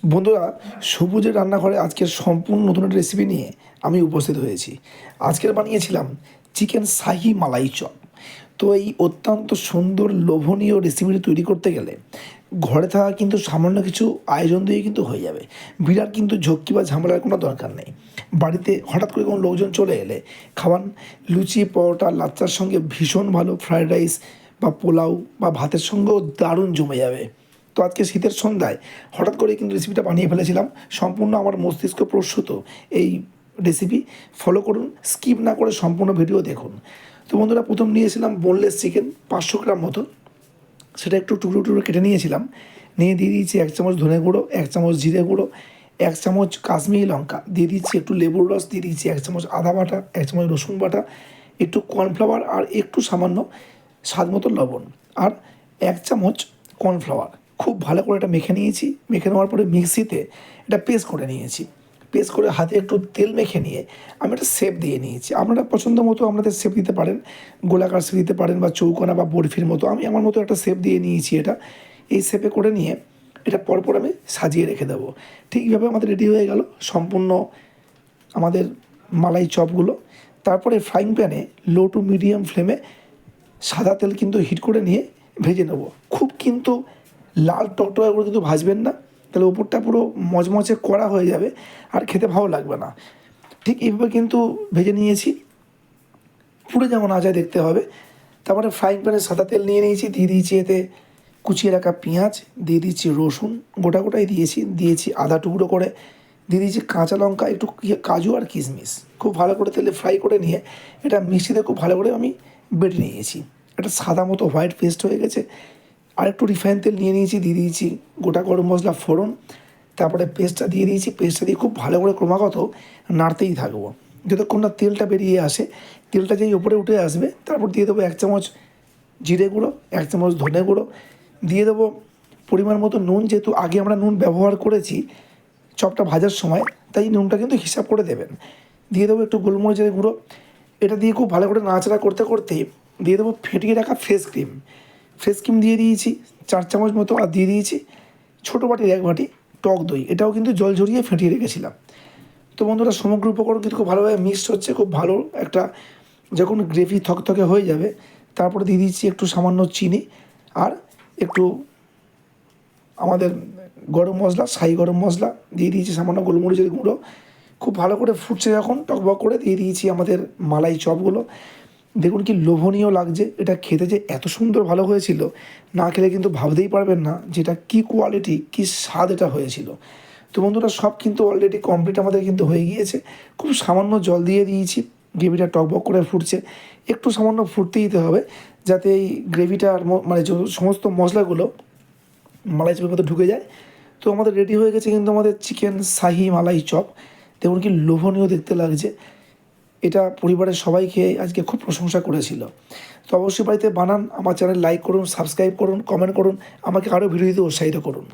বন্ধুরা, সবুজের রান্নাঘরে আজকের সম্পূর্ণ নতুন একটা রেসিপি নিয়ে আমি উপস্থিত হয়েছি। আজকের বানিয়েছিলাম চিকেন শাহি মালাই চপ। তো এই অত্যন্ত সুন্দর লোভনীয় রেসিপিটি তৈরি করতে গেলে ঘরে থাকা কিন্তু সামান্য কিছু আয়োজন দিয়ে কিন্তু হয়ে যাবে। বিরাট কিন্তু ঝক্কি বা ঝামেলার কোনো দরকার নেই। বাড়িতে হঠাৎ করে কোনো লোকজন চলে এলে খাওয়ান লুচি, পরোটা, লাচ্চার সঙ্গে ভীষণ ভালো ফ্রায়েড রাইস বা পোলাও বা ভাতের সঙ্গেও দারুণ জমে যাবে। তো আজকে শীতের সন্ধ্যায় হঠাৎ করে কিন্তু রেসিপিটা বানিয়ে ফেলেছিলাম। সম্পূর্ণ আমার মস্তিষ্ক প্রসূত এই রেসিপি। ফলো করুন, স্কিপ না করে সম্পূর্ণ ভিডিও দেখুন। তো বন্ধুরা, প্রথম নিয়েছিলাম বোনলেস চিকেন 500 গ্রাম মতো। সেটা একটু টুকরো টুকরো কেটে নিয়েছিলাম। নিয়ে দিয়ে দিয়েছি 1 চামচ ধনে গুঁড়ো, 1 চামচ জিরে গুঁড়ো, 1 চামচ কাশ্মীরি লঙ্কা, দিয়ে দিচ্ছি একটু লেবুর রস, দিয়ে দিচ্ছি 1 চামচ আদা বাটা, 1 চামচ রসুন বাটা, একটু কর্নফ্লাওয়ার আর একটু সামান্য স্বাদ মতো লবণ আর 1 চামচ কর্নফ্লাওয়ার। খুব ভালো করে এটা মেখে নিয়েছি। মেখে নেওয়ার পরে মিক্সিতে এটা পেস্ট করে নিয়েছি। পেস্ট করে হাতে একটু তেল মেখে নিয়ে আমি একটা শেপ দিয়ে নিয়েছি। আপনারা পছন্দ মতো আপনাদের শেপ দিতে পারেন, গোলাকার শেপ দিতে পারেন বা চৌকোনা বা বরফির মতো। আমি আমার মতো একটা শেপ দিয়ে নিয়েছি এটা। এই শেপে করে নিয়ে এটা পরপর আমি সাজিয়ে রেখে দেবো। ঠিক এইভাবে আমাদের রেডি হয়ে গেল সম্পূর্ণ আমাদের মালাই চপগুলো। তারপরে ফ্রাইং প্যানে লো টু মিডিয়াম ফ্লেমে সাদা তেল কিন্তু হিট করে নিয়ে ভেজে নেব। খুব কিন্তু লাল টকটকা করে কিন্তু ভাজবেন না, তাহলে ওপরটা পুরো মচমচে কড়া হয়ে যাবে আর খেতে ভালো লাগবে না। ঠিক এইভাবে কিন্তু ভেজে নিয়েছি, পুরো যেমন আজা দেখতে হবে। তারপরে ফ্রাইং প্যানে সাদা তেল নিয়ে নিয়েছি, দিয়ে দিয়েছি এতে কুচিয়ে রাখা পেঁয়াজ, দিয়ে দিচ্ছি রসুন গোটা গোটাই দিয়েছি আদা টুকরো করে, দিয়ে দিয়েছি কাঁচা লঙ্কা, একটু কাজু আর কিশমিশ। খুব ভালো করে তেলে ফ্রাই করে নিয়ে এটা মিক্সিতে খুব ভালো করে আমি বেটে নিয়েছি। এটা সাদা মতো হোয়াইট পেস্ট হয়ে গেছে। আর একটু রিফাইন তেল নিয়ে নিয়েছি, দিয়ে দিয়েছি গোটা গরম মশলা ফোড়ন, তারপরে পেস্টটা দিয়ে দিয়েছি। পেস্টটা দিয়ে খুব ভালো করে ক্রমাগত নাড়তেই থাকবো যতক্ষণ না তেলটা বেরিয়ে আসে। তেলটা যেই উপরে উঠে আসবে তারপর দিয়ে দেবো 1 চামচ জিরে গুঁড়ো, 1 চামচ ধনে গুঁড়ো, দিয়ে দেবো পরিমাণ মতো নুন। যেহেতু আগে আমরা নুন ব্যবহার করেছি চপটা ভাজার সময়, তাই নুনটা কিন্তু হিসাব করে দেবেন। দিয়ে দেবো একটু গোলমরিচের গুঁড়ো। এটা দিয়ে খুব ভালো করে নাড়াচাড়া করতে করতে দিয়ে দেবো ফেটিয়ে রাখা ফ্রেশ ক্রিম। ফ্রেশ ক্রিম দিয়ে দিয়েছি 4 চামচ মতো, আর দিয়ে দিয়েছি ছোটো বাটির 1 বাটি টক দই। এটাও কিন্তু জল ঝরিয়ে ফেটিয়ে রেখেছিলাম। তো বন্ধুরা, সমগ্র উপকরণ কিন্তু খুব ভালোভাবে মিক্সড হচ্ছে। খুব ভালো একটা যখন গ্রেভি থকথকে হয়ে যাবে তারপরে দিয়ে দিচ্ছি একটু সামান্য চিনি আর একটু আমাদের গরম মশলা, শাহি গরম মশলা, দিয়ে দিয়েছি সামান্য গোলমরিচের গুঁড়ো। খুব ভালো করে ফুটছে যখন টকবক করে দিয়ে দিয়েছি আমাদের মালাই চপগুলো। দেখুন কি লোভনীয় লাগছে। এটা খেতে যে এত সুন্দর ভালো হয়েছিল, না খেলে কিন্তু ভাবতেই পারবেন না যেটা কী কোয়ালিটি, কী স্বাদ এটা হয়েছিল। তো বন্ধুরা, সব কিন্তু অলরেডি কমপ্লিট আমাদের কিন্তু হয়ে গিয়েছে। খুব সামান্য জল দিয়ে দিয়েছি, গ্রেভিটা টকবক করে ফুটছে। একটু সামান্য ফুটতে দিতে হবে যাতে এই গ্রেভিটার মানে সমস্ত মশলাগুলো মালাই চপের মধ্যে ঢুকে যায়। তো আমাদের রেডি হয়ে গেছে কিন্তু আমাদের চিকেন শাহি মালাই চপ। দেখুন কি লোভনীয় দেখতে লাগছে। এটা পরিবারের সবাই খেয়ে আজকে খুব প্রশংসা করেছিল। তো অবশ্যই বাড়িতে বানান। আমার চ্যানেল লাইক করুন, সাবস্ক্রাইব করুন, কমেন্ট করুন, আমাকে আরও ভিডিও দিতে উৎসাহিত করুন।